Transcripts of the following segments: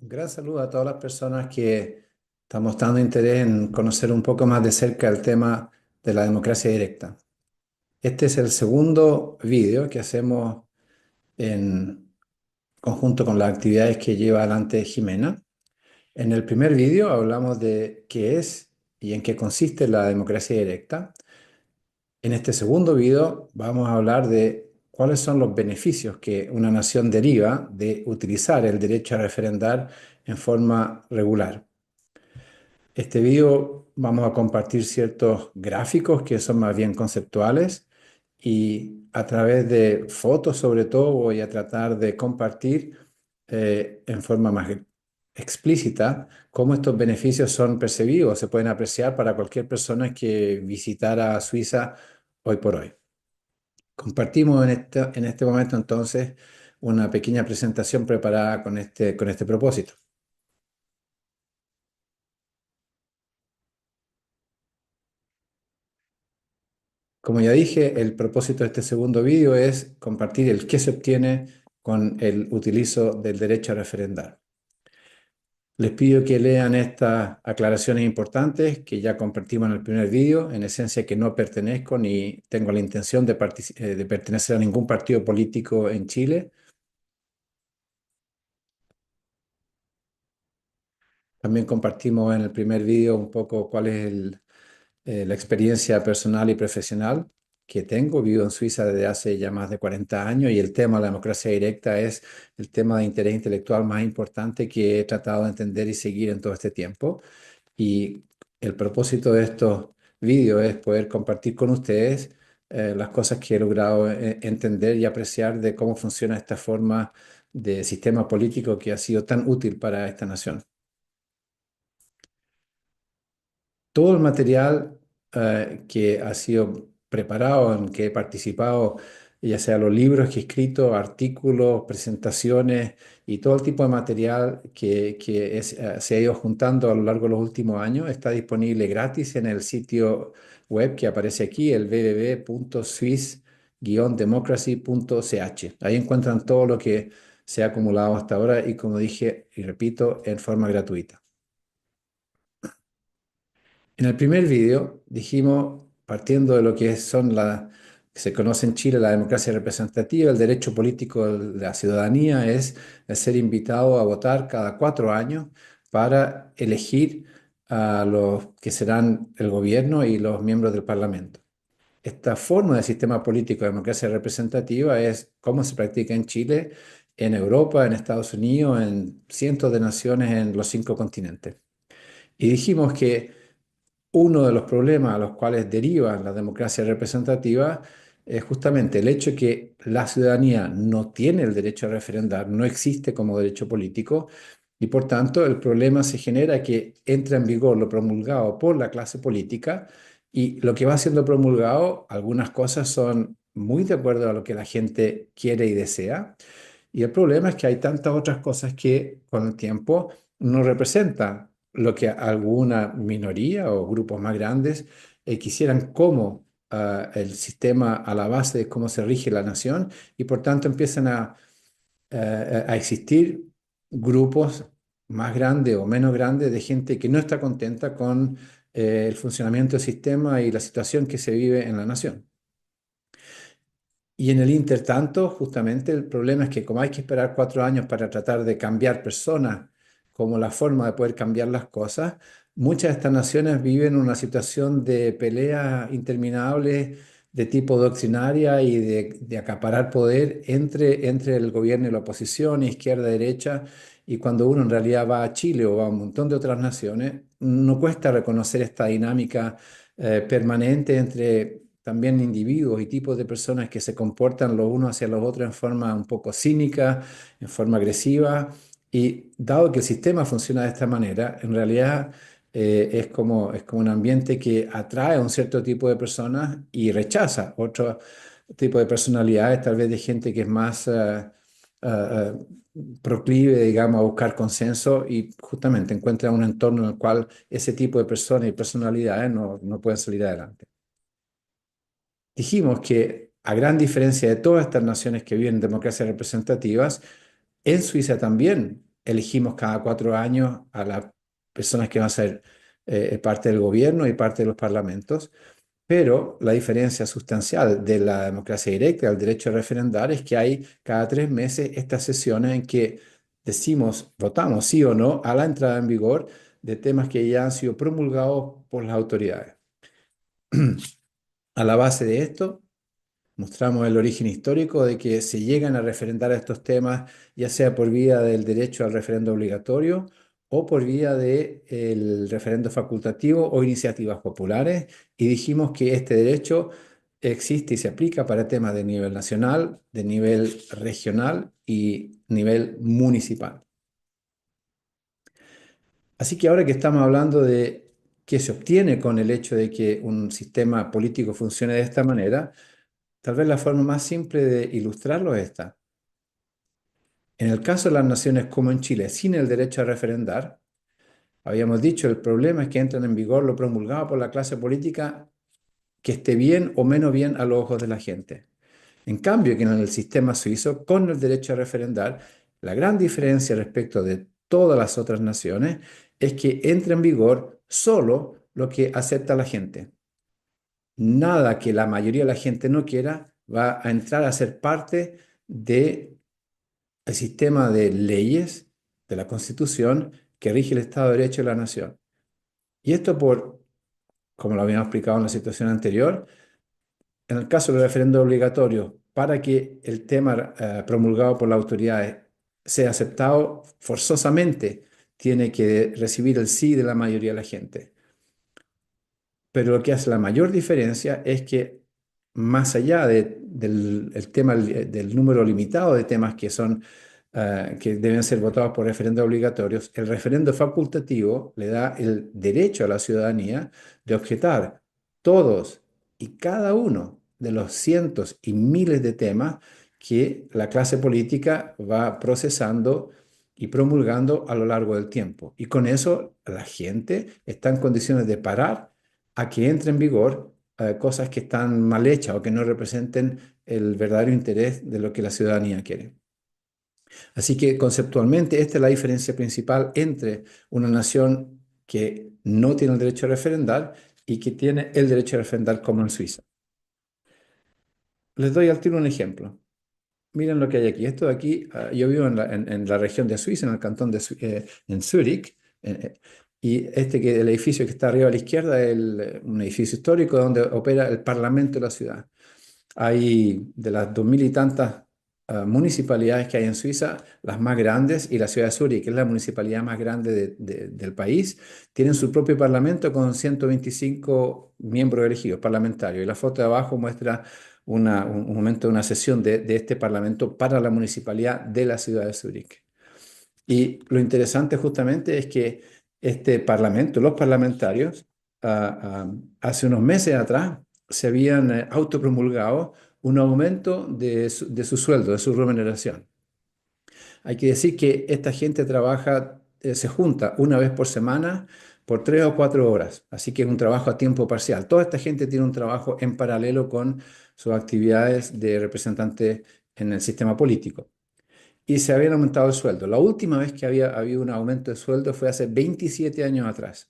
Un gran saludo a todas las personas que están mostrando interés en conocer un poco más de cerca el tema de la democracia directa. Este es el segundo vídeo que hacemos en conjunto con las actividades que lleva adelante Jimena. En el primer vídeo hablamos de qué es y en qué consiste la democracia directa. En este segundo vídeo vamos a hablar de cuáles son los beneficios que una nación deriva de utilizar el derecho a referendar en forma regular. Este video vamos a compartir ciertos gráficos que son más bien conceptuales y a través de fotos sobre todo voy a tratar de compartir en forma más explícita cómo estos beneficios son percibidos, se pueden apreciar para cualquier persona que visitara Suiza hoy por hoy. Compartimos en este momento entonces una pequeña presentación preparada con este propósito. Como ya dije, el propósito de este segundo vídeo es compartir el qué se obtiene con el utilizo del derecho a referendar. Les pido que lean estas aclaraciones importantes que ya compartimos en el primer vídeo, en esencia que no pertenezco ni tengo la intención de pertenecer a ningún partido político en Chile. También compartimos en el primer vídeo un poco cuál es la experiencia personal y profesional que tengo. Vivo en Suiza desde hace ya más de 40 años y el tema de la democracia directa es el tema de interés intelectual más importante que he tratado de entender y seguir en todo este tiempo. Y el propósito de estos vídeos es poder compartir con ustedes las cosas que he logrado entender y apreciar de cómo funciona esta forma de sistema político que ha sido tan útil para esta nación. Todo el material que ha sido preparado, en que he participado, ya sea los libros que he escrito, artículos, presentaciones y todo el tipo de material que se ha ido juntando a lo largo de los últimos años, está disponible gratis en el sitio web que aparece aquí, el www.swiss-democracy.ch. Ahí encuentran todo lo que se ha acumulado hasta ahora y, como dije y repito, en forma gratuita. En el primer vídeo dijimos, partiendo de lo que que se conoce en Chile, la democracia representativa, el derecho político de la ciudadanía es el ser invitado a votar cada 4 años para elegir a los que serán el gobierno y los miembros del Parlamento. Esta forma de sistema político de democracia representativa es cómo se practica en Chile, en Europa, en Estados Unidos, en cientos de naciones en los 5 continentes. Y dijimos que uno de los problemas a los cuales deriva la democracia representativa es justamente el hecho de que la ciudadanía no tiene el derecho a referendar, no existe como derecho político, y por tanto el problema se genera que entra en vigor lo promulgado por la clase política, y lo que va siendo promulgado, algunas cosas son muy de acuerdo a lo que la gente quiere y desea, y el problema es que hay tantas otras cosas que con el tiempo no representan lo que alguna minoría o grupos más grandes quisieran como el sistema a la base de cómo se rige la nación, y por tanto empiezan a existir grupos más grandes o menos grandes de gente que no está contenta con el funcionamiento del sistema y la situación que se vive en la nación. Y en el intertanto, justamente el problema es que como hay que esperar 4 años para tratar de cambiar personas como la forma de poder cambiar las cosas, muchas de estas naciones viven una situación de pelea interminable de tipo doctrinaria y de acaparar poder entre el gobierno y la oposición, izquierda, derecha. Y cuando uno en realidad va a Chile o va a un montón de otras naciones, no cuesta reconocer esta dinámica permanente entre también individuos y tipos de personas que se comportan los unos hacia los otros en forma un poco cínica, en forma agresiva. Y dado que el sistema funciona de esta manera, en realidad es como un ambiente que atrae a un cierto tipo de personas y rechaza otro tipo de personalidades, tal vez de gente que es más proclive, digamos, a buscar consenso, y justamente encuentra un entorno en el cual ese tipo de personas y personalidades no pueden salir adelante. Dijimos que, a gran diferencia de todas estas naciones que viven en democracias representativas, en Suiza también elegimos cada 4 años a las personas que van a ser parte del gobierno y parte de los parlamentos. Pero la diferencia sustancial de la democracia directa al derecho a referendar es que hay cada 3 meses estas sesiones en que decimos, votamos sí o no a la entrada en vigor de temas que ya han sido promulgados por las autoridades. A la base de esto, mostramos el origen histórico de que se llegan a referendar estos temas, ya sea por vía del derecho al referendo obligatorio o por vía del referendo facultativo o iniciativas populares, y dijimos que este derecho existe y se aplica para temas de nivel nacional, de nivel regional y nivel municipal. Así que ahora que estamos hablando de qué se obtiene con el hecho de que un sistema político funcione de esta manera, tal vez la forma más simple de ilustrarlo es esta. En el caso de las naciones como en Chile, sin el derecho a referendar, habíamos dicho, el problema es que entran en vigor lo promulgado por la clase política, que esté bien o menos bien a los ojos de la gente. En cambio, que en el sistema suizo, con el derecho a referendar, la gran diferencia respecto de todas las otras naciones es que entra en vigor solo lo que acepta la gente. Nada que la mayoría de la gente no quiera va a entrar a ser parte del sistema de leyes de la Constitución que rige el Estado de Derecho de la nación. Y esto por, como lo habíamos explicado en la situación anterior, en el caso del referendo obligatorio, para que el tema promulgado por las autoridades sea aceptado, forzosamente tiene que recibir el sí de la mayoría de la gente. Pero lo que hace la mayor diferencia es que más allá del el tema del número limitado de temas que son que deben ser votados por referendos obligatorios, el referendo facultativo le da el derecho a la ciudadanía de objetar todos y cada uno de los cientos y miles de temas que la clase política va procesando y promulgando a lo largo del tiempo. Y con eso la gente está en condiciones de parar a que entre en vigor cosas que están mal hechas o que no representen el verdadero interés de lo que la ciudadanía quiere. Así que conceptualmente esta es la diferencia principal entre una nación que no tiene el derecho a referendar y que tiene el derecho a referendar como en Suiza. Les doy al tiro un ejemplo. Miren lo que hay aquí. Esto de aquí, yo vivo en la región de Suiza, en el cantón de en Zúrich, y el edificio que está arriba a la izquierda es un edificio histórico donde opera el Parlamento de la ciudad. Hay de las 2000 y tantas municipalidades que hay en Suiza, las más grandes, y la ciudad de Zúrich, que es la municipalidad más grande del país, tienen su propio parlamento con 125 miembros elegidos parlamentarios. Y la foto de abajo muestra un momento de una sesión de este parlamento para la municipalidad de la ciudad de Zúrich. Y lo interesante justamente es que este parlamento, los parlamentarios, hace unos meses atrás se habían autopromulgado un aumento de su sueldo, de su remuneración. Hay que decir que esta gente trabaja, se junta una vez por semana por 3 o 4 horas, así que es un trabajo a tiempo parcial. Toda esta gente tiene un trabajo en paralelo con sus actividades de representante en el sistema político y se habían aumentado el sueldo. La última vez que había habido un aumento de sueldo fue hace 27 años atrás.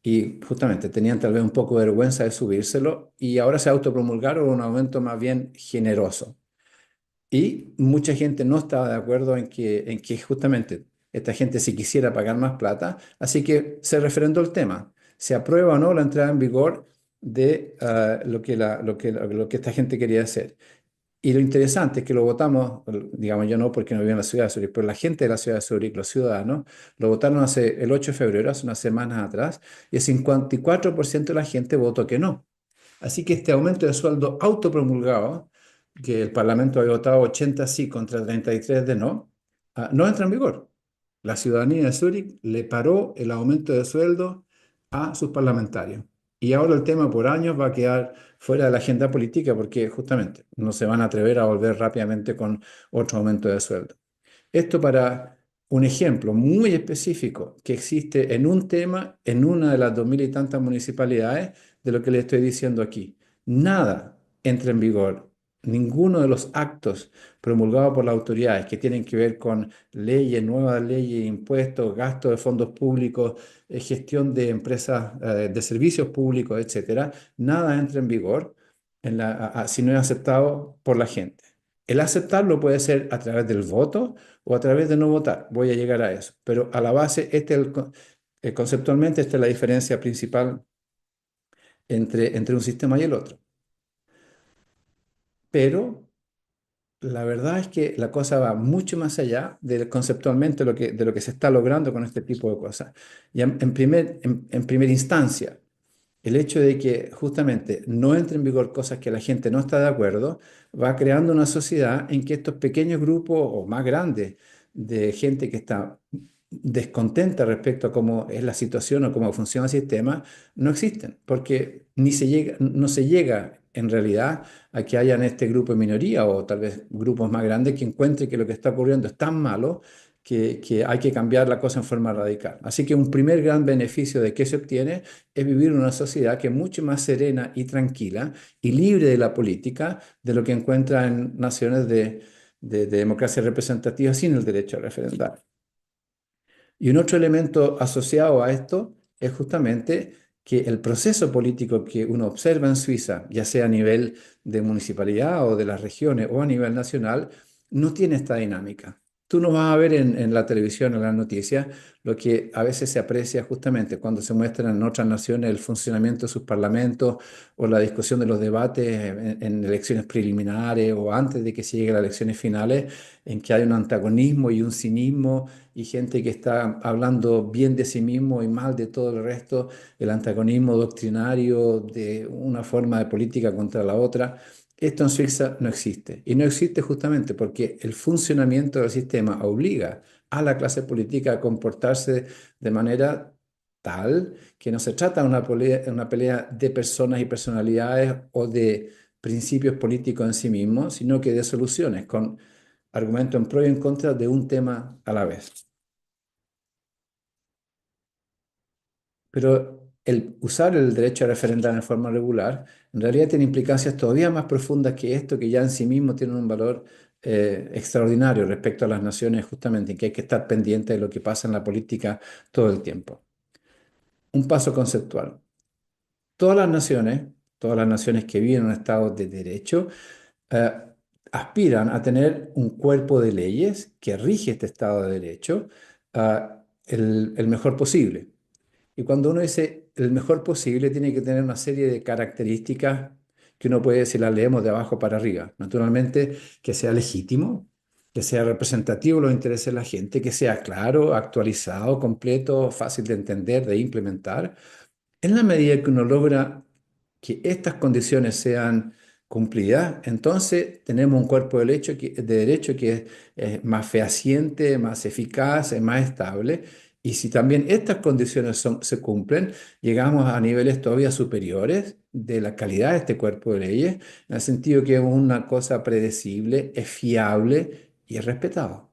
Y justamente tenían tal vez un poco de vergüenza de subírselo y ahora se autopromulgaron un aumento más bien generoso. Y mucha gente no estaba de acuerdo en que justamente esta gente si quisiera pagar más plata, así que se referendó el tema. ¿Se aprueba o no la entrada en vigor de lo que esta gente quería hacer? Y lo interesante es que lo votamos, digamos yo no porque no vivo en la ciudad de Zurich, pero la gente de la ciudad de Zurich, los ciudadanos, lo votaron el 8 de febrero, hace unas semanas atrás, y el 54% de la gente votó que no. Así que este aumento de sueldo autopromulgado, que el Parlamento había votado 80 sí contra 33 de no, no entra en vigor. La ciudadanía de Zurich le paró el aumento de sueldo a sus parlamentarios. Y ahora el tema por años va a quedar fuera de la agenda política porque justamente no se van a atrever a volver rápidamente con otro aumento de sueldo. Esto para un ejemplo muy específico que existe en un tema en una de las 2000 y tantas municipalidades de lo que le estoy diciendo aquí. Nada entra en vigor ninguno de los actos promulgados por las autoridades que tienen que ver con leyes, nuevas leyes, impuestos, gasto de fondos públicos, gestión de empresas, de servicios públicos, etcétera, nada entra en vigor si no es aceptado por la gente. El aceptarlo puede ser a través del voto o a través de no votar. Voy a llegar a eso. Pero a la base, conceptualmente, esta es la diferencia principal entre un sistema y el otro. Pero la verdad es que la cosa va mucho más allá de conceptualmente de lo que se está logrando con este tipo de cosas. Y en primera instancia, el hecho de que justamente no entren en vigor cosas que la gente no está de acuerdo, va creando una sociedad en que estos pequeños grupos o más grandes de gente que está descontenta respecto a cómo es la situación o cómo funciona el sistema, no existen, porque no se llega en realidad a que hayan este grupo de minoría o tal vez grupos más grandes que encuentren que lo que está ocurriendo es tan malo que hay que cambiar la cosa en forma radical. Así que un primer gran beneficio de que se obtiene es vivir en una sociedad que es mucho más serena y tranquila y libre de la política de lo que encuentra en naciones de democracia representativa sin el derecho a referendar. Y un otro elemento asociado a esto es justamente que el proceso político que uno observa en Suiza, ya sea a nivel de municipalidad o de las regiones o a nivel nacional, no tiene esta dinámica. Tú no vas a ver en la televisión, en las noticias, lo que a veces se aprecia justamente cuando se muestran en otras naciones el funcionamiento de sus parlamentos o la discusión de los debates en elecciones preliminares o antes de que se llegue a las elecciones finales, en que hay un antagonismo y un cinismo y gente que está hablando bien de sí mismo y mal de todo el resto, el antagonismo doctrinario de una forma de política contra la otra. Esto en Suiza no existe. Y no existe justamente porque el funcionamiento del sistema obliga a la clase política a comportarse de manera tal que no se trata de una pelea de personas y personalidades o de principios políticos en sí mismos, sino que de soluciones con argumentos en pro y en contra de un tema a la vez. Pero el usar el derecho a referendar en forma regular en realidad tiene implicancias todavía más profundas que esto, que ya en sí mismo tiene un valor extraordinario respecto a las naciones, justamente, en que hay que estar pendiente de lo que pasa en la política todo el tiempo. Un paso conceptual. Todas las naciones, todas las naciones que viven en un estado de derecho, eh, aspiran a tener un cuerpo de leyes que rige este estado de derecho, el mejor posible. Y cuando uno dice el mejor posible, tiene que tener una serie de características que uno puede, si las leemos de abajo para arriba. Naturalmente, que sea legítimo, que sea representativo de los intereses de la gente, que sea claro, actualizado, completo, fácil de entender, de implementar. En la medida que uno logra que estas condiciones sean cumplidas, entonces tenemos un cuerpo de derecho que es más fehaciente, más eficaz, es más estable. Y si también estas condiciones se cumplen, llegamos a niveles todavía superiores de la calidad de este cuerpo de leyes, en el sentido que es una cosa predecible, es fiable y es respetado.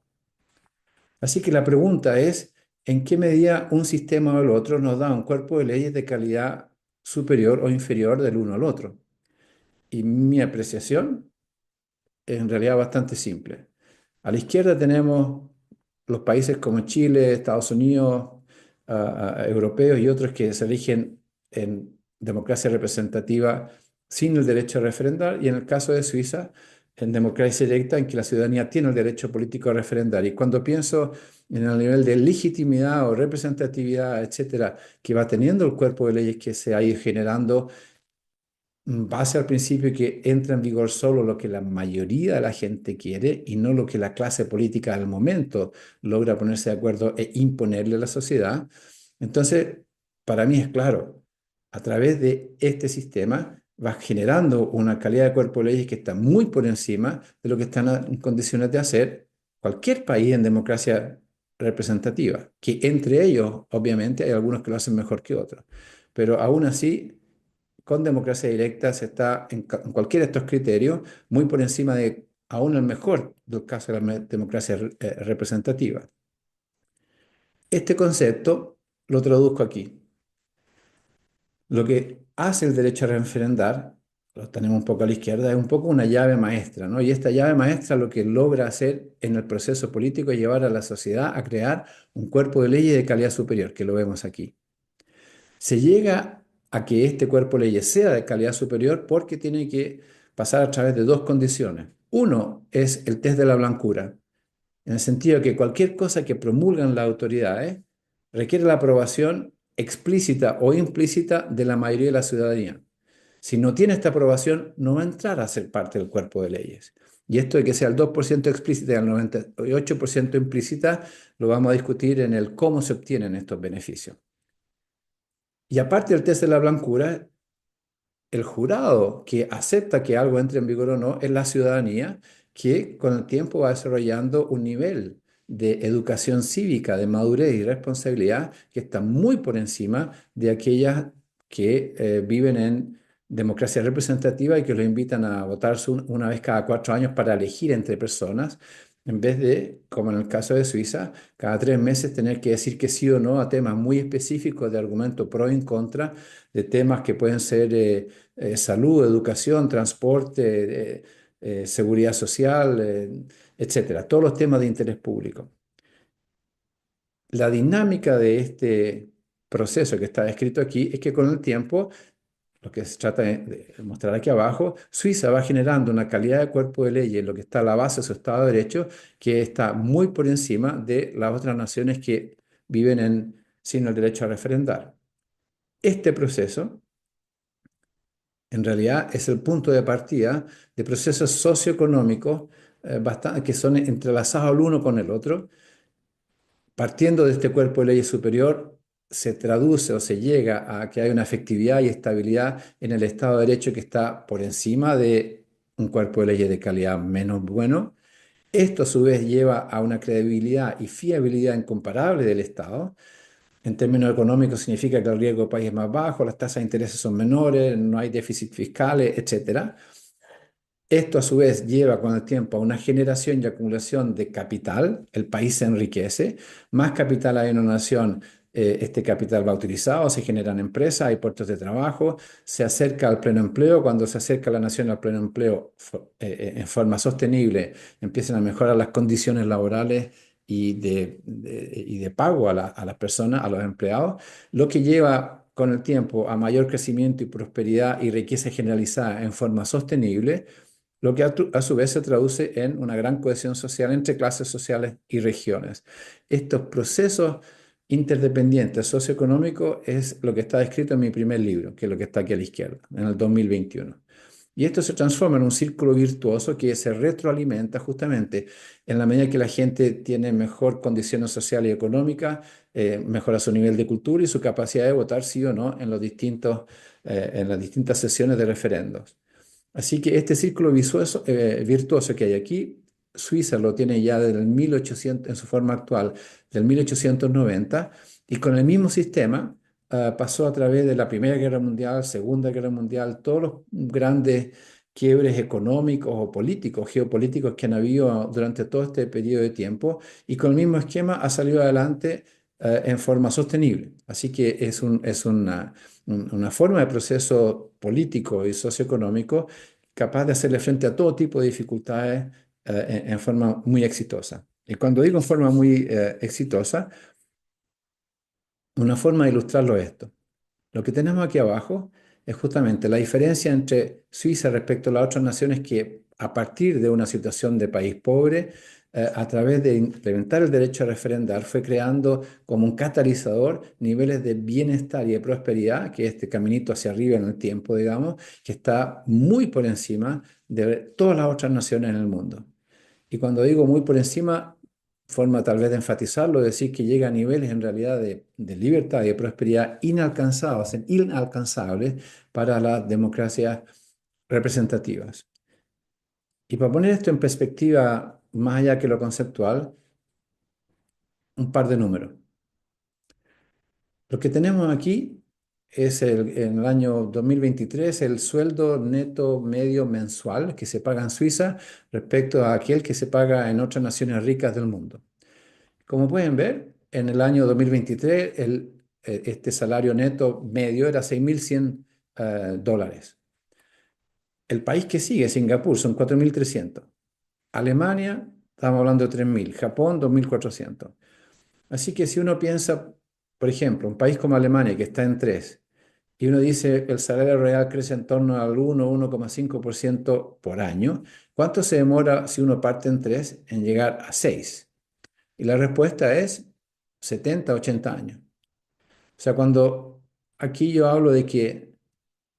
Así que la pregunta es, ¿en qué medida un sistema o el otro nos da un cuerpo de leyes de calidad superior o inferior del uno al otro? Y mi apreciación es en realidad bastante simple. A la izquierda tenemos los países como Chile, Estados Unidos, europeos y otros que se eligen en democracia representativa sin el derecho a referendar, y en el caso de Suiza, en democracia directa, en que la ciudadanía tiene el derecho político a referendar. Y cuando pienso en el nivel de legitimidad o representatividad, etcétera, que va teniendo el cuerpo de leyes que se ha ido generando, base al principio que entra en vigor solo lo que la mayoría de la gente quiere y no lo que la clase política del momento logra ponerse de acuerdo e imponerle a la sociedad. Entonces, para mí es claro, a través de este sistema va generando una calidad de cuerpo de leyes que está muy por encima de lo que están en condiciones de hacer cualquier país en democracia representativa, que entre ellos, obviamente, hay algunos que lo hacen mejor que otros, pero aún así con democracia directa se está en cualquiera de estos criterios muy por encima de aún el mejor del caso de la democracia representativa. Este concepto lo traduzco aquí. Lo que hace el derecho a referendar lo tenemos un poco a la izquierda, es un poco una llave maestra, ¿no? Y esta llave maestra lo que logra hacer en el proceso político es llevar a la sociedad a crear un cuerpo de leyes de calidad superior, que lo vemos aquí. Se llega a que este cuerpo de leyes sea de calidad superior porque tiene que pasar a través de dos condiciones. Uno es el test de la blancura, en el sentido de que cualquier cosa que promulgan las autoridades requiere la aprobación explícita o implícita de la mayoría de la ciudadanía. Si no tiene esta aprobación, no va a entrar a ser parte del cuerpo de leyes. Y esto de que sea el 2% explícita y el 98% implícita, lo vamos a discutir en el cómo se obtienen estos beneficios. Y aparte del test de la blancura, el jurado que acepta que algo entre en vigor o no es la ciudadanía que con el tiempo va desarrollando un nivel de educación cívica, de madurez y responsabilidad que está muy por encima de aquellas que viven en democracia representativa y que los invitan a votar una vez cada 4 años para elegir entre personas, en vez de, como en el caso de Suiza, cada 3 meses tener que decir que sí o no a temas muy específicos de argumento pro y en contra, de temas que pueden ser salud, educación, transporte, seguridad social, etcétera. Todos los temas de interés público. La dinámica de este proceso que está descrito aquí es que con el tiempo, lo que se trata de mostrar aquí abajo, Suiza va generando una calidad de cuerpo de leyes, lo que está a la base de su Estado de Derecho, que está muy por encima de las otras naciones que viven sin el derecho a referendar. Este proceso en realidad es el punto de partida de procesos socioeconómicos que son entrelazados el uno con el otro. Partiendo de este cuerpo de leyes superior, se traduce o se llega a que hay una efectividad y estabilidad en el Estado de Derecho que está por encima de un cuerpo de leyes de calidad menos bueno. Esto a su vez lleva a una credibilidad y fiabilidad incomparable del Estado. En términos económicos significa que el riesgo de país es más bajo, las tasas de interés son menores, no hay déficit fiscales, etcétera. Esto a su vez lleva con el tiempo a una generación y acumulación de capital, el país se enriquece, más capital hay en una nación, este capital va utilizado, se generan empresas, hay puestos de trabajo, se acerca al pleno empleo, cuando se acerca la nación al pleno empleo en forma sostenible, empiezan a mejorar las condiciones laborales y de pago a las personas, a los empleados, lo que lleva con el tiempo a mayor crecimiento y prosperidad y riqueza generalizada en forma sostenible, lo que a su vez se traduce en una gran cohesión social entre clases sociales y regiones. Estos procesos interdependientes socioeconómicos es lo que está descrito en mi primer libro, que es lo que está aquí a la izquierda, en el 2021. Y esto se transforma en un círculo virtuoso que se retroalimenta justamente en la medida que la gente tiene mejor condiciones sociales y económicas, mejora su nivel de cultura y su capacidad de votar sí o no en las distintas sesiones de referendos. Así que este círculo virtuoso que hay aquí, Suiza lo tiene ya desde el 1800, en su forma actual, del 1890, y con el mismo sistema pasó a través de la Primera Guerra Mundial, Segunda Guerra Mundial, todos los grandes quiebres económicos o políticos, geopolíticos que han habido durante todo este periodo de tiempo, y con el mismo esquema ha salido adelante en forma sostenible. Así que es una forma de proceso político y socioeconómico capaz de hacerle frente a todo tipo de dificultades en forma muy exitosa. Y cuando digo en forma muy exitosa, una forma de ilustrarlo es esto. Lo que tenemos aquí abajo es justamente la diferencia entre Suiza respecto a las otras naciones que a partir de una situación de país pobre, a través de implementar el derecho a referendar, fue creando como un catalizador niveles de bienestar y de prosperidad, que es este caminito hacia arriba en el tiempo, digamos, que está muy por encima de todas las otras naciones en el mundo. Y cuando digo muy por encima, forma tal vez de enfatizarlo, decir que llega a niveles en realidad de libertad y de prosperidad inalcanzables para las democracias representativas. Y para poner esto en perspectiva, más allá que lo conceptual, un par de números. Lo que tenemos aquí es en el año 2023 el sueldo neto medio mensual que se paga en Suiza respecto a aquel que se paga en otras naciones ricas del mundo. Como pueden ver, en el año 2023 este salario neto medio era 6.100 dólares. El país que sigue, Singapur, son 4.300. Alemania, estamos hablando de 3.000. Japón, 2.400. Así que si uno piensa, por ejemplo, un país como Alemania, que está en 3, y uno dice el salario real crece en torno al 1,5% por año, ¿cuánto se demora si uno parte en 3 en llegar a 6? Y la respuesta es 70, 80 años. O sea, cuando aquí yo hablo de que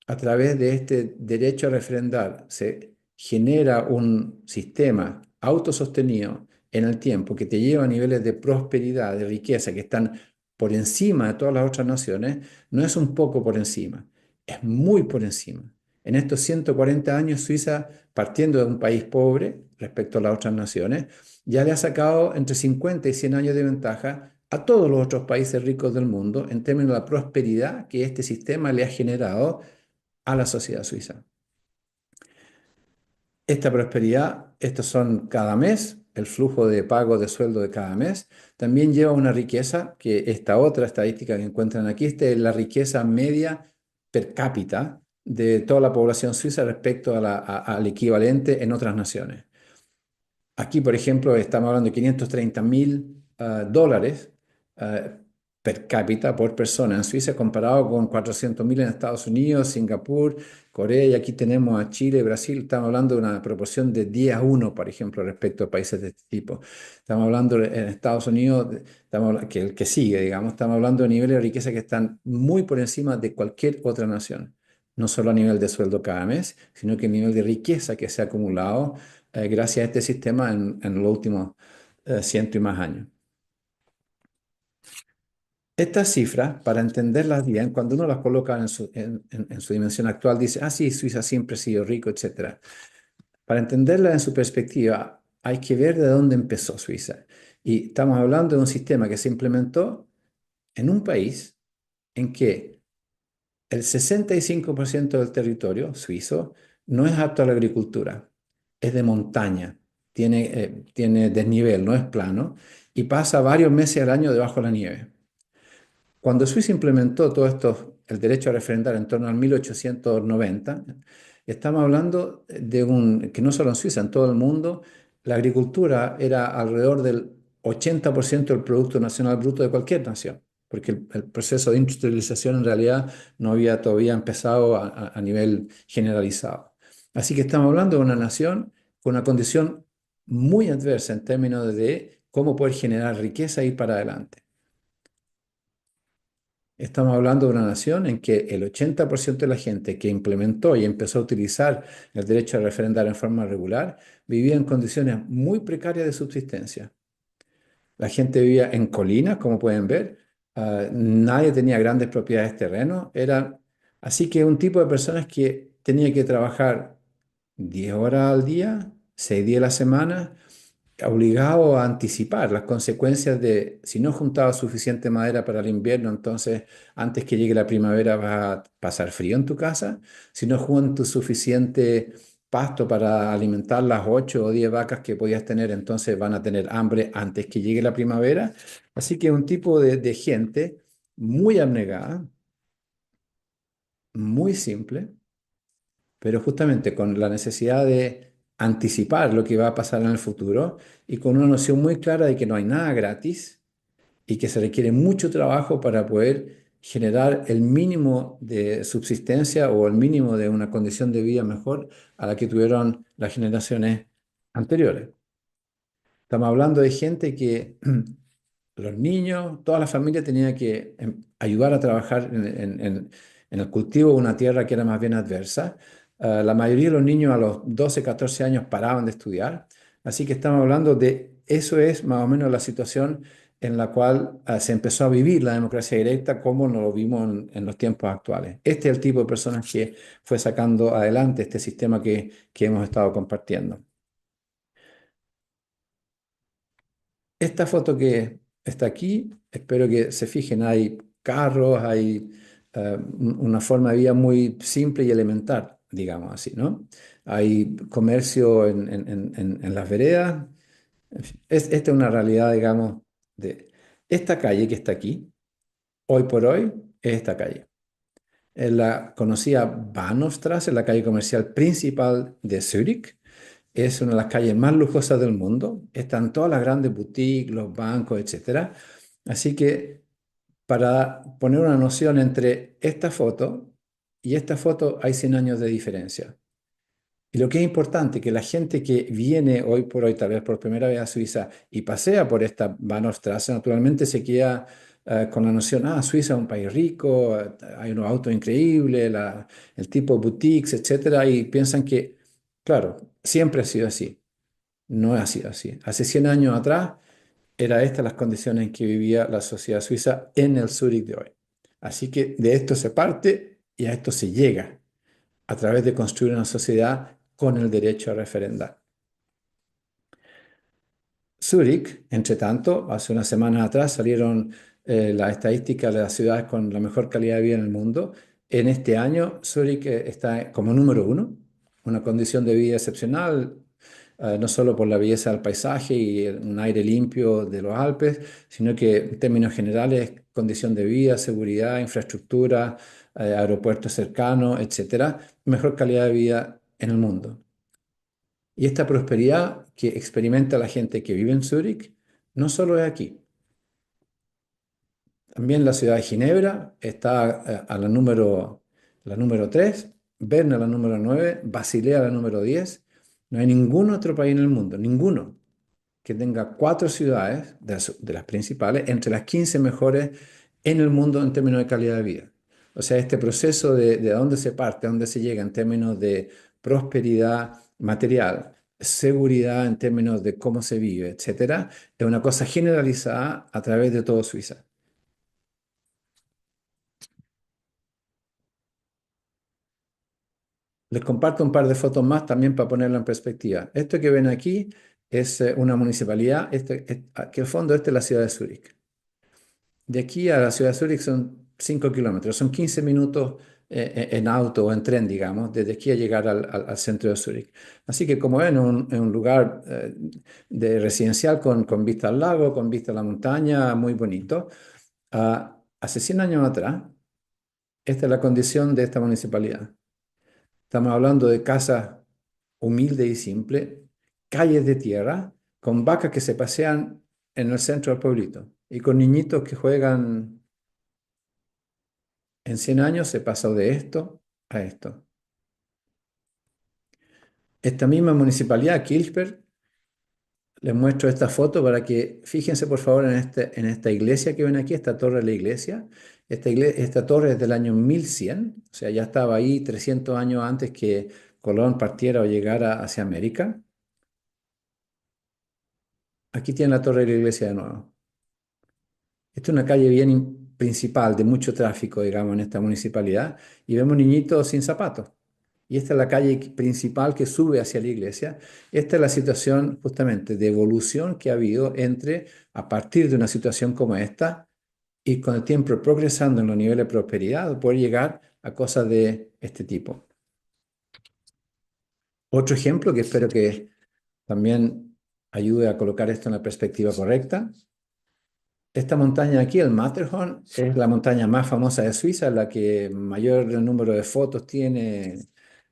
a través de este derecho a referendar se genera un sistema autosostenido en el tiempo que te lleva a niveles de prosperidad, de riqueza que están por encima de todas las otras naciones, no es un poco por encima, es muy por encima. En estos 140 años, Suiza, partiendo de un país pobre respecto a las otras naciones, ya le ha sacado entre 50 y 100 años de ventaja a todos los otros países ricos del mundo en términos de la prosperidad que este sistema le ha generado a la sociedad suiza. Esta prosperidad, estos son cada mes, el flujo de pago de sueldo de cada mes, también lleva una riqueza, que esta otra estadística que encuentran aquí, esta es la riqueza media per cápita de toda la población suiza respecto al equivalente en otras naciones. Aquí, por ejemplo, estamos hablando de 530.000 dólares ah, per cápita por persona en Suiza, comparado con 400.000 en Estados Unidos, Singapur, Corea, y aquí tenemos a Chile, Brasil. Estamos hablando de una proporción de 10 a 1, por ejemplo, respecto a países de este tipo. Estamos hablando en Estados Unidos, que el que sigue, digamos, estamos hablando de niveles de riqueza que están muy por encima de cualquier otra nación. No solo a nivel de sueldo cada mes, sino que a nivel de riqueza que se ha acumulado gracias a este sistema en los últimos ciento y más años. Estas cifras, para entenderlas bien, cuando uno las coloca en su dimensión actual, dice, ah, sí, Suiza siempre ha sido rico, etcétera. Para entenderlas en su perspectiva, hay que ver de dónde empezó Suiza. Y estamos hablando de un sistema que se implementó en un país en que el 65% del territorio suizo no es apto a la agricultura, es de montaña, tiene desnivel, no es plano, y pasa varios meses al año debajo de la nieve. Cuando Suiza implementó todo esto, el derecho a referendar en torno al 1890, estamos hablando que no solo en Suiza, en todo el mundo, la agricultura era alrededor del 80% del Producto Nacional Bruto de cualquier nación, porque el proceso de industrialización en realidad no había todavía empezado a nivel generalizado. Así que estamos hablando de una nación con una condición muy adversa en términos de cómo poder generar riqueza e ir para adelante. Estamos hablando de una nación en que el 80% de la gente que implementó y empezó a utilizar el derecho a referendar en forma regular vivía en condiciones muy precarias de subsistencia. La gente vivía en colinas, como pueden ver. Nadie tenía grandes propiedades de terreno. Así que un tipo de personas que tenía que trabajar 10 horas al día, 6 días a la semana, obligado a anticipar las consecuencias de si no juntaba suficiente madera para el invierno, entonces antes que llegue la primavera vas a pasar frío en tu casa. Si no juntas suficiente pasto para alimentar las 8 o 10 vacas que podías tener, entonces van a tener hambre antes que llegue la primavera. Así que un tipo de gente muy abnegada, muy simple, pero justamente con la necesidad de anticipar lo que va a pasar en el futuro y con una noción muy clara de que no hay nada gratis y que se requiere mucho trabajo para poder generar el mínimo de subsistencia o el mínimo de una condición de vida mejor a la que tuvieron las generaciones anteriores. Estamos hablando de gente que los niños, toda la familia tenía que ayudar a trabajar en el cultivo de una tierra que era más bien adversa. La mayoría de los niños a los 12, 14 años paraban de estudiar. Así que estamos hablando de, eso es más o menos la situación en la cual se empezó a vivir la democracia directa como nos lo vimos en los tiempos actuales. Este es el tipo de personas que fue sacando adelante este sistema que hemos estado compartiendo. Esta foto que está aquí, espero que se fijen, hay carros, hay una forma de vida muy simple y elemental, digamos así, ¿no? Hay comercio en las veredas. En fin, esta es una realidad, digamos, de esta calle que está aquí, hoy por hoy, es esta calle. en la conocida Bahnhofstrasse, la calle comercial principal de Zúrich. Es una de las calles más lujosas del mundo. Están todas las grandes boutiques, los bancos, etcétera. Así que para poner una noción entre esta foto y esta foto hay 100 años de diferencia. Y lo que es importante, que la gente que viene hoy por hoy, tal vez por primera vez a Suiza y pasea por esta Bahnhofstrasse, naturalmente se queda con la noción, Suiza es un país rico, hay unos autos increíbles, el tipo de boutiques, etcétera, y piensan que, claro, siempre ha sido así. No ha sido así. Hace 100 años atrás, era estas las condiciones en que vivía la sociedad suiza en el Zúrich de hoy. Así que de esto se parte y a esto se llega a través de construir una sociedad con el derecho a referendar. Zúrich, entre tanto, hace unas semanas atrás salieron las estadísticas de las ciudades con la mejor calidad de vida en el mundo. En este año, Zúrich está como número uno, una condición de vida excepcional, no solo por la belleza del paisaje y un aire limpio de los Alpes, sino que en términos generales, condición de vida, seguridad, infraestructura, aeropuertos cercanos, etcétera, mejor calidad de vida en el mundo. Y esta prosperidad que experimenta la gente que vive en Zúrich no solo es aquí. También la ciudad de Ginebra está a la número 3, Berna la número 9, Basilea la número 10. No hay ningún otro país en el mundo, ninguno, que tenga cuatro ciudades de las principales entre las 15 mejores en el mundo en términos de calidad de vida. O sea, este proceso de dónde se parte, a dónde se llega en términos de prosperidad material, seguridad en términos de cómo se vive, etcétera, es una cosa generalizada a través de todo Suiza. Les comparto un par de fotos más también para ponerlo en perspectiva. Esto que ven aquí es una municipalidad, que al fondo esta es la ciudad de Zúrich. De aquí a la ciudad de Zúrich son 5 kilómetros, son 15 minutos en auto o en tren, digamos, desde aquí a llegar al centro de Zúrich. Así que como ven, es un lugar de residencial con vista al lago, con vista a la montaña, muy bonito. Hace 100 años atrás, esta es la condición de esta municipalidad. Estamos hablando de casas humildes y simples, calles de tierra, con vacas que se pasean en el centro del pueblito y con niñitos que juegan. En 100 años se pasó de esto a esto. Esta misma municipalidad, Kilchberg, les muestro esta foto para que fíjense por favor en esta iglesia que ven aquí, esta torre de la iglesia. Esta torre es del año 1100, o sea, ya estaba ahí 300 años antes que Colón partiera o llegara hacia América. Aquí tienen la torre de la iglesia de nuevo. Esta es una calle bien principal de mucho tráfico, digamos, en esta municipalidad y vemos niñitos sin zapatos. Y esta es la calle principal que sube hacia la iglesia. Esta es la situación justamente de evolución que ha habido entre, a partir de una situación como esta, y con el tiempo progresando en los niveles de prosperidad, poder llegar a cosas de este tipo. Otro ejemplo que espero que también ayude a colocar esto en la perspectiva correcta. Esta montaña aquí, el Matterhorn, es la montaña más famosa de Suiza, la que mayor número de fotos tiene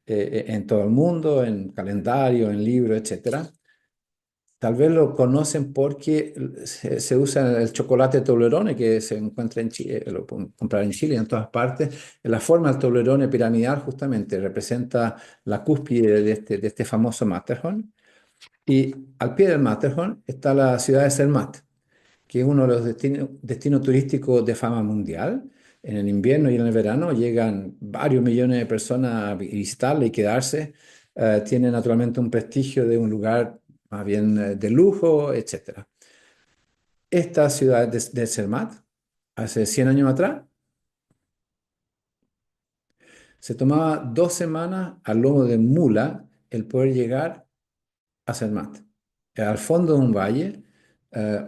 en todo el mundo, en calendario, en libros, etcétera. Tal vez lo conocen porque se usa el chocolate Toblerone que se encuentra en Chile, lo pueden comprar en Chile y en todas partes. La forma del Toblerone piramidal justamente representa la cúspide de este famoso Matterhorn. Y al pie del Matterhorn está la ciudad de Zermatt, que es uno de los destinos turísticos de fama mundial. En el invierno y en el verano llegan varios millones de personas a visitarla y quedarse. Tiene naturalmente un prestigio de un lugar más bien de lujo, etcétera. Esta ciudad de Zermatt, hace 100 años atrás, se tomaba 2 semanas al lomo de mula el poder llegar a Zermatt. Al fondo de un valle,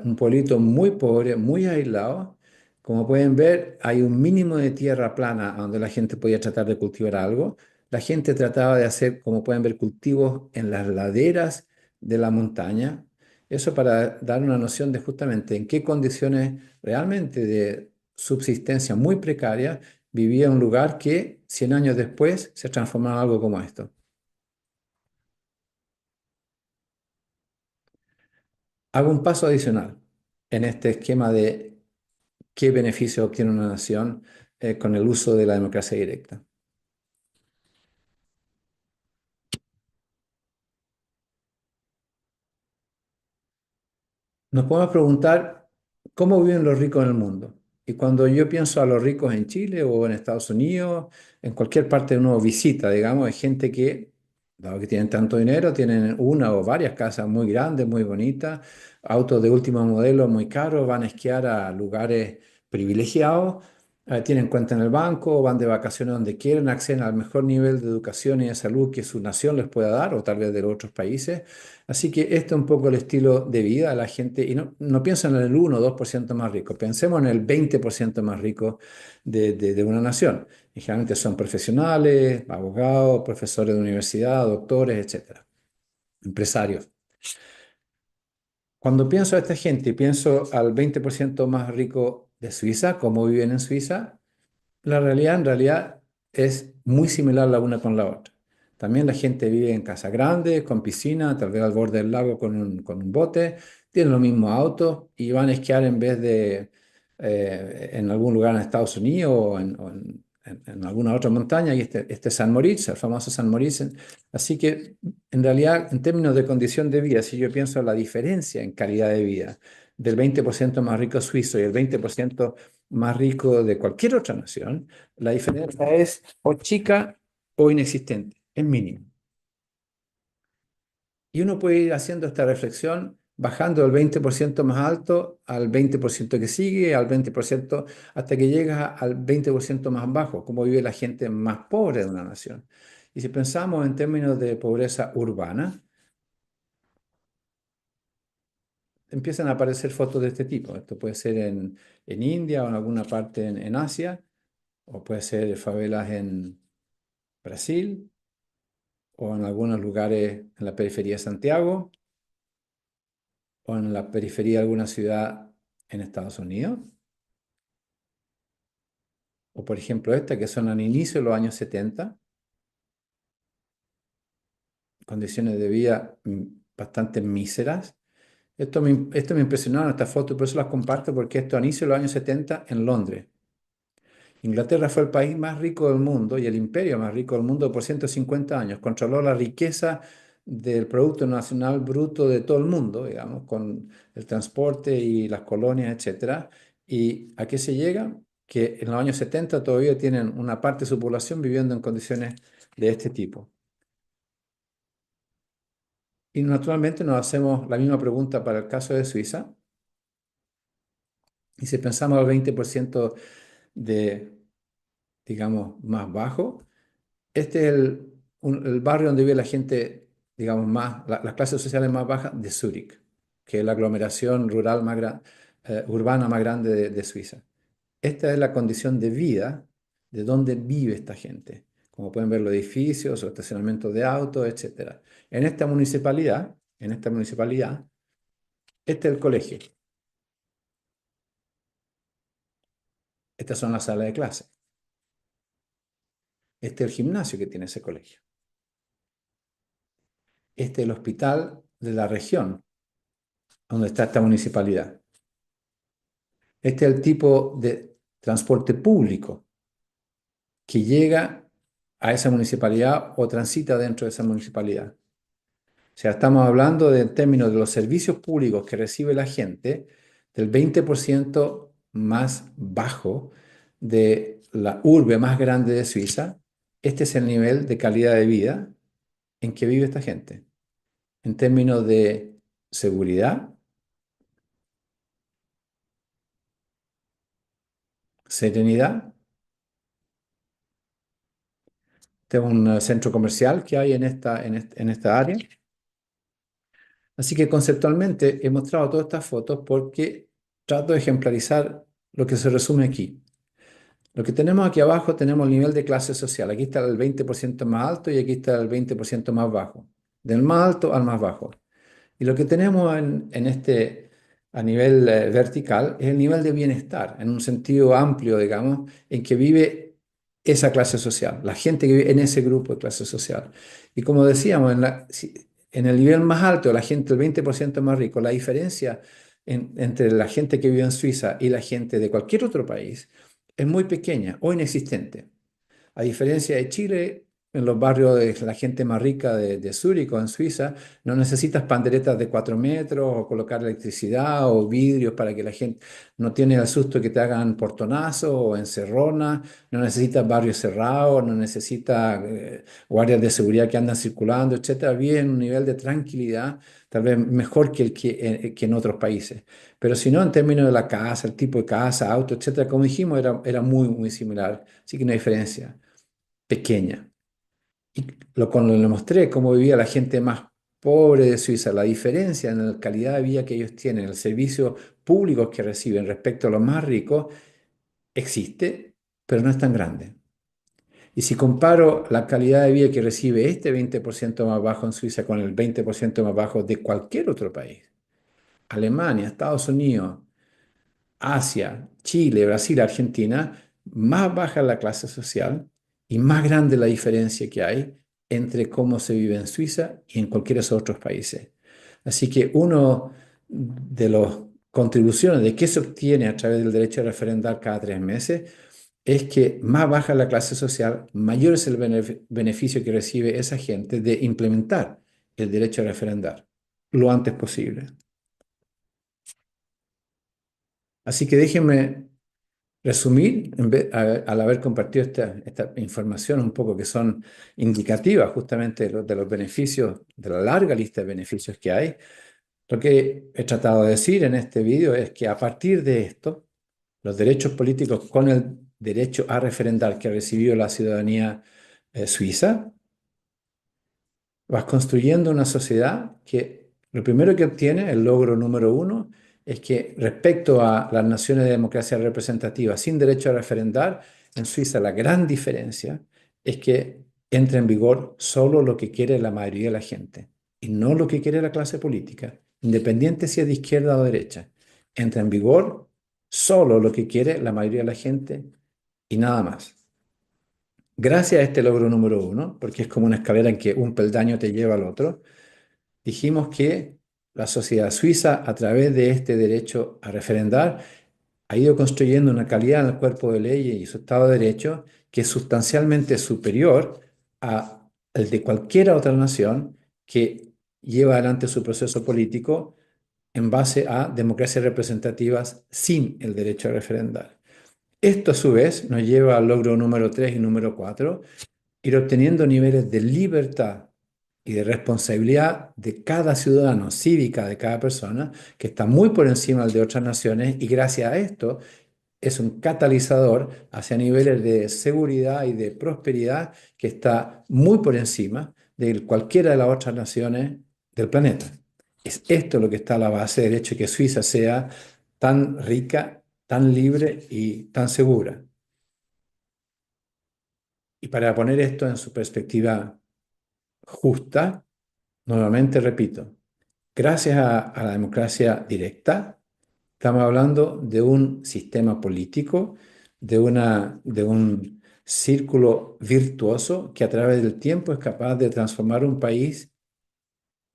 un pueblito muy pobre, muy aislado. Como pueden ver, hay un mínimo de tierra plana donde la gente podía tratar de cultivar algo. La gente trataba de hacer, como pueden ver, cultivos en las laderas de la montaña. Eso para dar una noción de justamente en qué condiciones realmente de subsistencia muy precarias vivía en un lugar que 100 años después se transformó en algo como esto. Hago un paso adicional en este esquema de qué beneficio obtiene una nación con el uso de la democracia directa. Nos podemos preguntar cómo viven los ricos en el mundo. Y cuando yo pienso a los ricos en Chile o en Estados Unidos, en cualquier parte de uno visita, digamos, hay gente que, dado que tienen tanto dinero, tienen una o varias casas muy grandes, muy bonitas, autos de último modelo muy caros, van a esquiar a lugares privilegiados, tienen cuenta en el banco, van de vacaciones donde quieren, acceden al mejor nivel de educación y de salud que su nación les pueda dar, o tal vez de los otros países. Así que este es un poco el estilo de vida de la gente, y no piensen en el 1 o 2% más rico, pensemos en el 20% más rico de una nación. Y generalmente son profesionales, abogados, profesores de universidad, doctores, etcétera, empresarios. Cuando pienso a esta gente y pienso al 20% más rico de Suiza, cómo viven en Suiza, la realidad en realidad es muy similar la una con la otra. También la gente vive en casas grandes, con piscina, tal vez al borde del lago con un bote, tienen los mismos autos y van a esquiar en vez de en algún lugar en Estados Unidos o en alguna otra montaña, y este es San Moritz, el famoso San Moritz. Así que en realidad, en términos de condición de vida, si yo pienso en la diferencia en calidad de vida del 20% más rico suizo y el 20% más rico de cualquier otra nación, la diferencia es o chica o inexistente, es mínimo. Y uno puede ir haciendo esta reflexión bajando del 20% más alto al 20% que sigue, al 20%, hasta que llega al 20% más bajo, como vive la gente más pobre de una nación. Y si pensamos en términos de pobreza urbana, empiezan a aparecer fotos de este tipo. Esto puede ser en India o en alguna parte en Asia, o puede ser favelas en Brasil o en algunos lugares en la periferia de Santiago o en la periferia de alguna ciudad en Estados Unidos. O por ejemplo esta, que son al inicio de los años 70, condiciones de vida bastante míseras. Esto me impresionaron estas fotos, por eso las comparto, porque esto a inicio de los años 70 en Londres. Inglaterra fue el país más rico del mundo y el imperio más rico del mundo por 150 años. Controló la riqueza del Producto Nacional Bruto de todo el mundo, digamos, con el transporte y las colonias, etcétera. ¿Y a qué se llega? Que en los años 70 todavía tienen una parte de su población viviendo en condiciones de este tipo. Y naturalmente nos hacemos la misma pregunta para el caso de Suiza. Y si pensamos al 20% de, digamos, más bajo, este es el barrio donde vive la gente, digamos, las clases sociales más bajas de Zúrich, que es la aglomeración rural urbana más grande de Suiza. Esta es la condición de vida de donde vive esta gente. Como pueden ver, los edificios, los estacionamientos de autos, etcétera. En esta municipalidad, este es el colegio. Estas son las salas de clase. Este es el gimnasio que tiene ese colegio. Este es el hospital de la región donde está esta municipalidad. Este es el tipo de transporte público que llega a esa municipalidad o transita dentro de esa municipalidad. O sea, estamos hablando de, en términos de los servicios públicos que recibe la gente, del 20% más bajo de la urbe más grande de Suiza. Este es el nivel de calidad de vida en que vive esta gente. En términos de seguridad, serenidad, este es un centro comercial que hay en esta área. Así que conceptualmente he mostrado todas estas fotos porque trato de ejemplarizar lo que se resume aquí. Lo que tenemos aquí abajo tenemos el nivel de clase social. Aquí está el 20% más alto y aquí está el 20% más bajo. Del más alto al más bajo. Y lo que tenemos a nivel vertical es el nivel de bienestar, en un sentido amplio, digamos, en que vive esa clase social, la gente que vive en ese grupo de clase social. Y como decíamos, en el nivel más alto, la gente, el 20% más rico, la diferencia entre la gente que vive en Suiza y la gente de cualquier otro país es muy pequeña o inexistente. A diferencia de Chile, en los barrios de la gente más rica de Zúrich o en Suiza, no necesitas panderetas de 4 metros o colocar electricidad o vidrios para que la gente no tiene el susto que te hagan portonazo o encerrona, no necesitas barrios cerrados, no necesitas guardias de seguridad que andan circulando, etcétera. Bien, un nivel de tranquilidad tal vez mejor que que en otros países. Pero si no, en términos de la casa, el tipo de casa, auto, etcétera, como dijimos, era muy, muy similar. Así que no hay diferencia pequeña. Y cuando le mostré cómo vivía la gente más pobre de Suiza, la diferencia en la calidad de vida que ellos tienen, el servicio público que reciben respecto a los más ricos, existe, pero no es tan grande. Y si comparo la calidad de vida que recibe este 20% más bajo en Suiza con el 20% más bajo de cualquier otro país, Alemania, Estados Unidos, Asia, Chile, Brasil, Argentina, más baja la clase social y más grande la diferencia que hay entre cómo se vive en Suiza y en cualquiera de esos otros países. Así que uno de las contribuciones de qué se obtiene a través del derecho a referendar cada 3 meses es que más baja la clase social, mayor es el beneficio que recibe esa gente de implementar el derecho a referendar lo antes posible. Así que déjenme resumir, al haber compartido esta información un poco que son indicativas justamente de los beneficios, de la larga lista de beneficios que hay, lo que he tratado de decir en este vídeo es que a partir de esto, los derechos políticos con el derecho a referendar que ha recibido la ciudadanía suiza, vas construyendo una sociedad que lo primero que obtiene, el logro número uno, es que respecto a las naciones de democracia representativa sin derecho a referendar, en Suiza la gran diferencia es que entra en vigor solo lo que quiere la mayoría de la gente y no lo que quiere la clase política, independiente si es de izquierda o derecha. Entra en vigor solo lo que quiere la mayoría de la gente y nada más. Gracias a este logro número uno, porque es como una escalera en que un peldaño te lleva al otro, dijimos que la sociedad suiza, a través de este derecho a referendar, ha ido construyendo una calidad en el cuerpo de leyes y su Estado de Derecho que es sustancialmente superior a el de cualquier otra nación que lleva adelante su proceso político en base a democracias representativas sin el derecho a referendar. Esto a su vez nos lleva al logro número 3 y número 4, ir obteniendo niveles de libertad y de responsabilidad de cada ciudadano, cívica de cada persona, que está muy por encima del de otras naciones y gracias a esto es un catalizador hacia niveles de seguridad y de prosperidad que está muy por encima de cualquiera de las otras naciones del planeta. Es esto lo que está a la base del hecho de que Suiza sea tan rica, tan libre y tan segura. Y para poner esto en su perspectiva justa, nuevamente repito, gracias a la democracia directa, estamos hablando de un sistema político, de un círculo virtuoso que a través del tiempo es capaz de transformar un país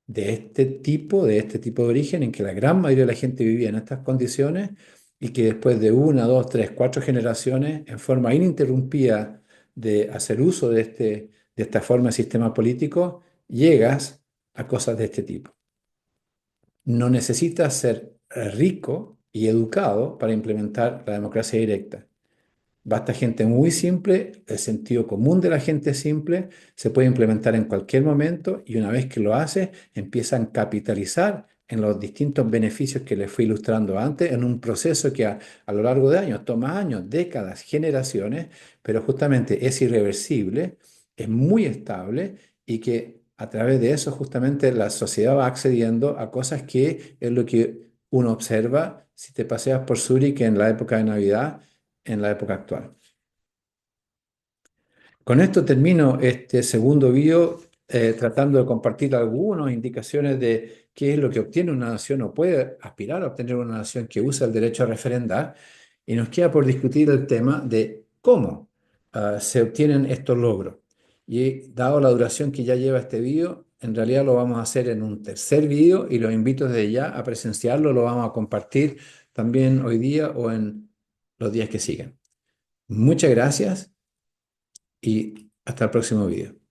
de este tipo de origen, en que la gran mayoría de la gente vivía en estas condiciones y que después de una, dos, tres, cuatro generaciones, en forma ininterrumpida de hacer uso de esta forma de sistema político, llegas a cosas de este tipo. No necesitas ser rico y educado para implementar la democracia directa. Basta gente muy simple, el sentido común de la gente simple se puede implementar en cualquier momento y una vez que lo hace, empiezan a capitalizar en los distintos beneficios que les fui ilustrando antes, en un proceso que a lo largo de años, toma años, décadas, generaciones, pero justamente es irreversible, es muy estable y que a través de eso justamente la sociedad va accediendo a cosas que es lo que uno observa si te paseas por Zúrich en la época de Navidad en la época actual. Con esto termino este segundo video tratando de compartir algunas indicaciones de qué es lo que obtiene una nación o puede aspirar a obtener una nación que usa el derecho a referendar y nos queda por discutir el tema de cómo se obtienen estos logros. Y dado la duración que ya lleva este video, en realidad lo vamos a hacer en un tercer video y los invito desde ya a presenciarlo, lo vamos a compartir también hoy día o en los días que siguen. Muchas gracias y hasta el próximo video.